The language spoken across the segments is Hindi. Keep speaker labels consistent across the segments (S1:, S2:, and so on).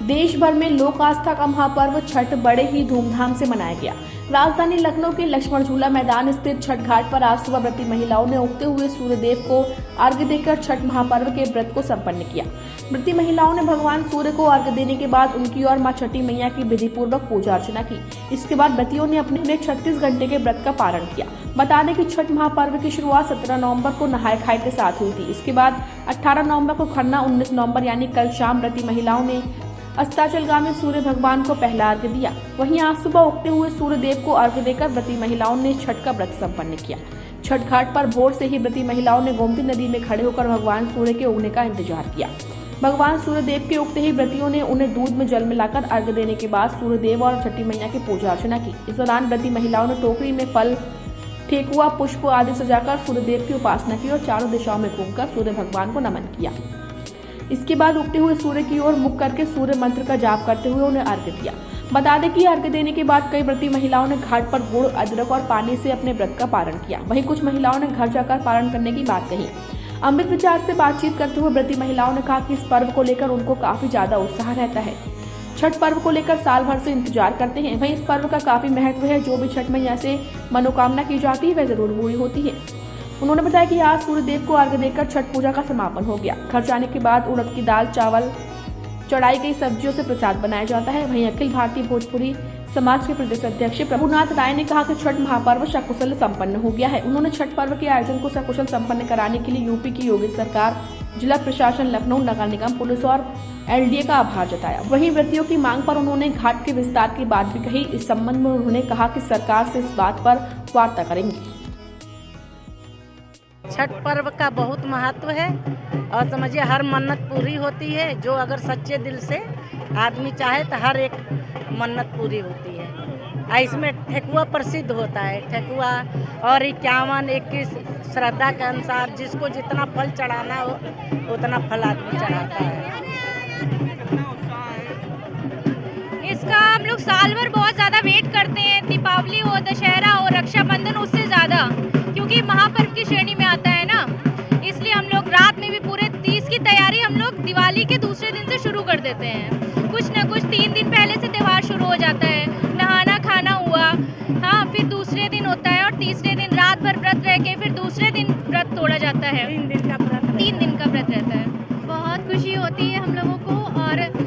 S1: देश भर में लोक आस्था का महापर्व छठ बड़े ही धूमधाम से मनाया गया। राजधानी लखनऊ के लक्ष्मण झूला मैदान स्थित छठ घाट पर आज सुबह व्रती महिलाओं ने उगते हुए सूर्यदेव को अर्घ्य देकर छठ महापर्व के व्रत को संपन्न किया। व्रती महिलाओं ने भगवान सूर्य को अर्घ्य देने के बाद उनकी और मां छठी मैया की विधि पूर्वक पूजा अर्चना की। इसके बाद व्रतियों ने अपने 36 घंटे के व्रत का पारण किया। बता दें कि छठ महापर्व की शुरुआत 17 नवंबर को नहाय खाए के साथ हुई थी। इसके बाद 18 नवंबर को खरना, 19 नवंबर यानी कल शाम व्रती महिलाओं ने अस्ताचलगामी सूर्य भगवान को पहला अर्घ्य दिया। वहीं आज सुबह उगते हुए सूर्य देव को अर्घ्य देकर व्रती महिलाओं ने छठ का व्रत संपन्न किया। छठ घाट पर भोर से ही व्रती महिलाओं ने गोमती नदी में खड़े होकर भगवान सूर्य के उगने का इंतजार किया। भगवान सूर्य देव के उगते ही व्रतियों ने उन्हें दूध में जल मिलाकर अर्घ्य देने के बाद सूर्य देव और छठी मैया की पूजा अर्चना की। इस दौरान व्रती महिलाओं ने टोकरी में फल, ठेकुआ, पुष्प आदि सजाकर सूर्य देव की उपासना की और चारों दिशाओं में घूमकर सूर्य भगवान को नमन किया। इसके बाद उगते हुए सूर्य की ओर मुख करके सूर्य मंत्र का जाप करते हुए उन्हें अर्घ्य दिया। बता दें कि अर्घ्य देने के बाद कई व्रती महिलाओं ने घाट पर गुड़, अदरक और पानी से अपने व्रत का पारण किया। वहीं कुछ महिलाओं ने घर जाकर पारण करने की बात कही। अमृत विचार से बातचीत करते हुए व्रती महिलाओं ने कहा कि इस पर्व को लेकर उनको काफी ज्यादा उत्साह रहता है। छठ पर्व को लेकर साल भर से इंतजार करते हैं। वहीं इस पर्व का काफी महत्व है। जो भी छठ मैया से मनोकामना की जाती है वह जरूर पूरी होती है। उन्होंने बताया कि आज सूर्य देव को अर्घ्य देकर छठ पूजा का समापन हो गया। घर जाने के बाद उड़द की दाल, चावल, चढ़ाई गई सब्जियों से प्रसाद बनाया जाता है। वहीं अखिल भारतीय भोजपुरी समाज के प्रदेश अध्यक्ष प्रभुनाथ राय ने कहा कि छठ महापर्व सकुशल संपन्न हो गया है। उन्होंने छठ पर्व के आयोजन को सकुशल संपन्न कराने के लिए यूपी की योगी सरकार, जिला प्रशासन, लखनऊ नगर निगम, पुलिस और एलडीए का आभार जताया। वहीं व्रतियों की मांग पर उन्होंने घाट के विस्तार की बात भी कही। इस संबंध में उन्होंने कहा कि सरकार से इस बात पर वार्ता करेंगे।
S2: छठ पर्व का बहुत महत्व है और समझिए हर मन्नत पूरी होती है। जो अगर सच्चे दिल से आदमी चाहे तो हर एक मन्नत पूरी होती है। इसमें ठेकुआ प्रसिद्ध होता है। ठेकुआ और 51-21 श्रद्धा के अनुसार जिसको जितना फल चढ़ाना हो उतना फल आदमी चढ़ाता है।
S3: इसका हम लोग साल भर बहुत ज़्यादा वेट करते हैं। दीपावली हो, दशहरा हो, रक्षाबंधन, उससे ज़्यादा, क्योंकि महापर्व की श्रेणी में आता है ना, इसलिए हम लोग रात में भी पूरे 30 की तैयारी हम लोग दिवाली के दूसरे दिन से शुरू कर देते हैं। कुछ न कुछ 3 दिन पहले से त्यौहार शुरू हो जाता है। नहाना खाना हुआ, हाँ, फिर दूसरे दिन होता है और तीसरे दिन रात भर व्रत रह के फिर दूसरे दिन व्रत तोड़ा जाता है।
S2: 3 दिन का व्रत
S3: 3 दिन का व्रत रहता है। बहुत खुशी होती है हम लोगों को और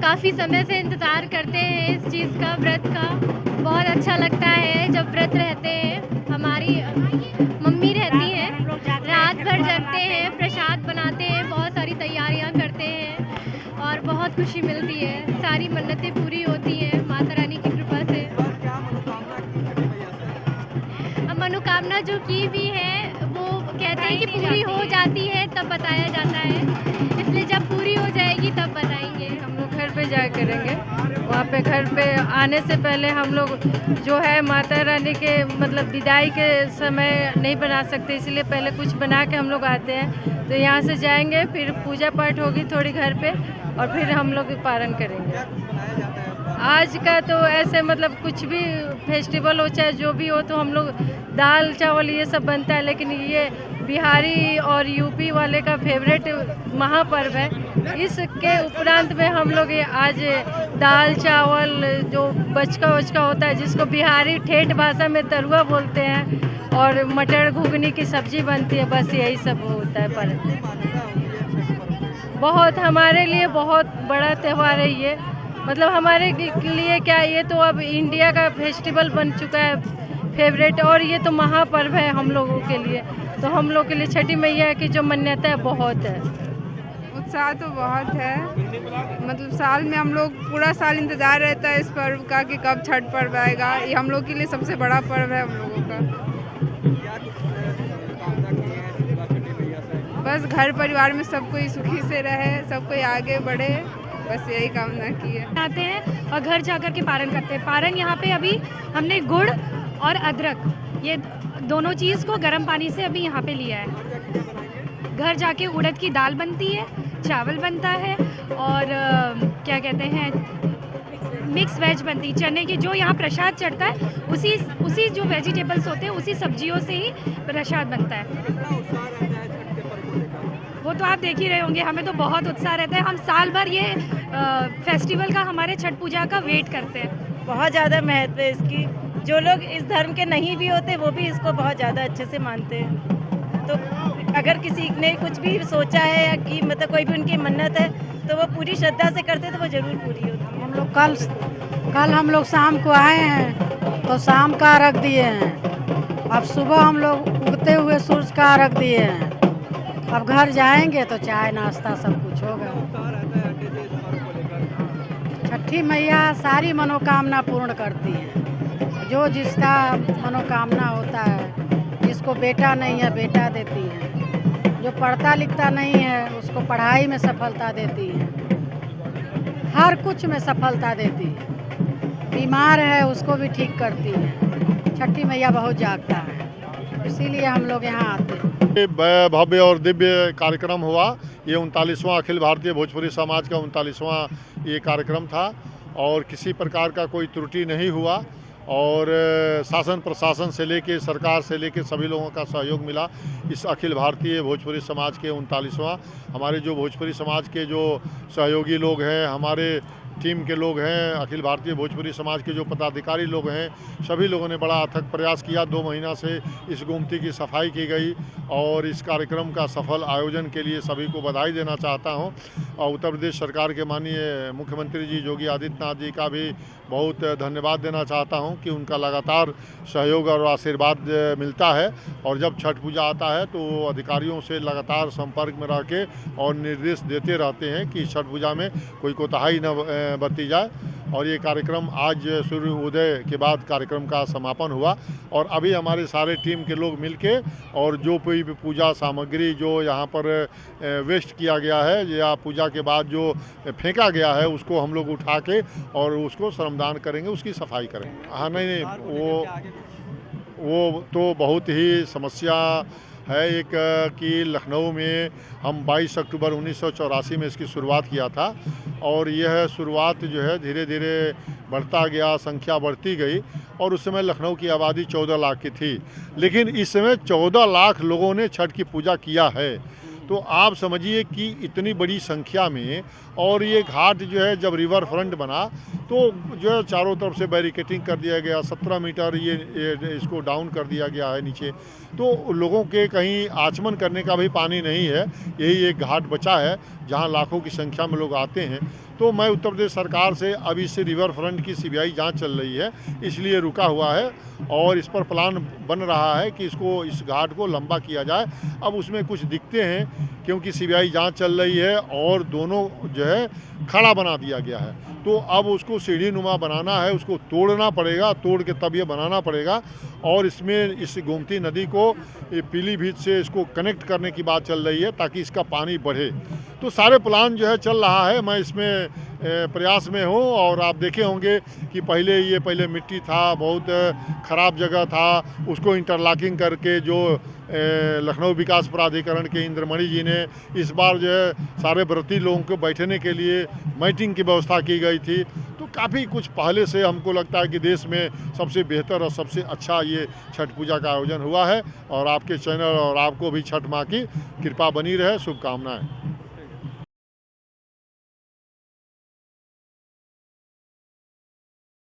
S3: काफ़ी समय से इंतज़ार करते हैं इस चीज़ का, व्रत का। बहुत अच्छा लगता है जब व्रत रहते हैं। हमारी मम्मी रहती है, रात भर जगते हैं, प्रसाद बनाते हैं, बहुत सारी तैयारियां करते हैं और बहुत खुशी मिलती है। सारी मन्नतें पूरी होती हैं माता रानी की कृपा से। मनोकामना जो की भी है वो कहते हैं कि पूरी हो जाती है तब बताया जाता है, इसलिए जब पूरी हो जाएगी तब बताएंगे।
S4: हम लोग घर पे जाया करेंगे। वहाँ पे घर पे आने से पहले हम लोग जो है माता रानी के मतलब विदाई के समय नहीं बना सकते, इसलिए पहले कुछ बना के हम लोग आते हैं। तो यहाँ से जाएंगे, फिर पूजा पाठ होगी थोड़ी घर पे और फिर हम लोग पारण करेंगे। आज का तो ऐसे मतलब कुछ भी फेस्टिवल हो चाहे जो भी हो तो हम लोग दाल चावल ये सब बनता है, लेकिन ये बिहारी और यूपी वाले का फेवरेट महापर्व है। इसके उपरांत में हम लोग ये आज दाल चावल जो बचका वचका होता है जिसको बिहारी ठेठ भाषा में तरुआ बोलते हैं और मटर घुगनी की सब्जी बनती है, बस यही सब होता है। पर बहुत हमारे लिए बहुत बड़ा त्यौहार है ये, मतलब हमारे लिए क्या, ये तो अब इंडिया का फेस्टिवल बन चुका है फेवरेट, और ये तो महापर्व है हम लोगों के लिए। तो हम लोग के लिए छठी मैया की जो मान्यता है बहुत है।
S5: उत्साह तो बहुत है, मतलब साल में हम लोग पूरा साल इंतज़ार रहता है इस पर्व का कि कब छठ पर्व आएगा। ये हम लोग के लिए सबसे बड़ा पर्व है हम लोगों का। बस घर परिवार में सब कोई सुखी से रहे, सब कोई आगे बढ़े, बस यही कामना की है।
S3: आते हैं और घर जाकर के पारण करते हैं। पारण यहाँ पे अभी हमने गुड़ और अदरक ये दोनों चीज़ को गर्म पानी से अभी यहाँ पे लिया है। घर जाके उड़द की दाल बनती है, चावल बनता है और क्या कहते हैं मिक्स वेज बनती है, चने की। जो यहाँ प्रसाद चढ़ता है उसी जो वेजिटेबल्स होते हैं उसी सब्जियों से ही प्रसाद बनता है। वो
S6: तो आप देख ही रहे होंगे, हमें तो बहुत उत्साह रहता है। हम साल भर ये फेस्टिवल का, हमारे छठ पूजा का वेट करते हैं।
S2: बहुत ज़्यादा महत्व है इसकी। जो लोग इस धर्म के नहीं भी होते वो भी इसको बहुत ज़्यादा अच्छे से मानते हैं। तो अगर किसी ने कुछ भी सोचा है या कि मतलब कोई भी उनकी मन्नत है तो वो पूरी श्रद्धा से करते तो वो ज़रूर पूरी होती है।
S7: हम लोग कल हम लोग शाम को आए हैं तो शाम का अर्घ दिए हैं। अब सुबह हम लोग उगते हुए सूरज का अर्घ दिए हैं। अब घर जाएंगे तो चाय नाश्ता सब कुछ होगा। छठी मैया सारी मनोकामना पूर्ण करती हैं। जो जिसका मनोकामना होता है, जिसको बेटा नहीं है बेटा देती हैं, जो पढ़ता लिखता नहीं है उसको पढ़ाई में सफलता देती हैं, हर कुछ में सफलता देती है। बीमार है उसको भी ठीक करती है। छठी मैया बहुत जागता है, इसीलिए हम लोग यहाँ आते हैं।
S8: ये भव्य और दिव्य कार्यक्रम हुआ। ये 39वां अखिल भारतीय भोजपुरी समाज का 39वां ये कार्यक्रम था और किसी प्रकार का कोई त्रुटि नहीं हुआ और शासन प्रशासन से लेके सरकार से लेके सभी लोगों का सहयोग मिला। इस अखिल भारतीय भोजपुरी समाज के 39वां हमारे जो भोजपुरी समाज के जो सहयोगी लोग हैं, हमारे टीम के लोग हैं, अखिल भारतीय भोजपुरी समाज के जो पदाधिकारी लोग हैं, सभी लोगों ने बड़ा अथक प्रयास किया। 2 महीना से इस गोमती की सफाई की गई और इस कार्यक्रम का सफल आयोजन के लिए सभी को बधाई देना चाहता हूं और उत्तर प्रदेश सरकार के माननीय मुख्यमंत्री जी योगी आदित्यनाथ जी का भी बहुत धन्यवाद देना चाहता हूं कि उनका लगातार सहयोग और आशीर्वाद मिलता है और जब छठ पूजा आता है तो अधिकारियों से लगातार संपर्क में रह के और निर्देश देते रहते हैं कि छठ पूजा में कोई कोताही न बरती जाए। और ये कार्यक्रम आज सूर्य उदय के बाद कार्यक्रम का समापन हुआ और अभी हमारे सारे टीम के लोग मिलके और जो कोई भी पूजा सामग्री जो यहाँ पर वेस्ट किया गया है या पूजा के बाद जो फेंका गया है उसको हम लोग उठा के और उसको श्रमदान करेंगे, उसकी सफाई करेंगे। हाँ नहीं वो तो बहुत ही समस्या है एक कि लखनऊ में हम 22 अक्टूबर 1984 में इसकी शुरुआत किया था और यह शुरुआत जो है धीरे धीरे बढ़ता गया, संख्या बढ़ती गई और उस समय लखनऊ की आबादी 14 लाख की थी, लेकिन इस समय 14 लाख लोगों ने छठ की पूजा किया है। तो आप समझिए कि इतनी बड़ी संख्या में और ये घाट जो है जब रिवर फ्रंट बना तो जो है चारों तरफ से बैरिकेटिंग कर दिया गया, 17 मीटर ये इसको डाउन कर दिया गया है नीचे, तो लोगों के कहीं आचमन करने का भी पानी नहीं है। यही एक घाट बचा है जहां लाखों की संख्या में लोग आते हैं। तो मैं उत्तर प्रदेश सरकार से अभी से रिवर फ्रंट की सीबीआई जांच चल रही है, इसलिए रुका हुआ है और इस पर प्लान बन रहा है कि इस घाट को लंबा किया जाए। अब उसमें कुछ दिक्कतें हैं क्योंकि सीबीआई जांच चल रही है और दोनों जो है खड़ा बना दिया गया है, तो अब उसको सीढ़ी नुमा बनाना है, उसको तोड़ना पड़ेगा, तोड़ के तब ये बनाना पड़ेगा और इसमें इस गोमती नदी को पीलीभीत से इसको कनेक्ट करने की बात चल रही है ताकि इसका पानी बढ़े। तो सारे प्लान जो है चल रहा है, मैं इसमें प्रयास में हूँ और आप देखे होंगे कि पहले मिट्टी था, बहुत ख़राब जगह था, उसको इंटरलॉकिंग करके जो लखनऊ विकास प्राधिकरण के इंद्रमणि जी ने इस बार जो है सारे व्रती लोगों को बैठने के लिए मैटिंग की व्यवस्था की गई थी। तो काफ़ी कुछ पहले से हमको लगता है कि देश में सबसे बेहतर और सबसे अच्छा ये छठ पूजा का आयोजन हुआ है और आपके चैनल और आपको भी छठ माँ की कृपा बनी रहे, शुभकामनाएं।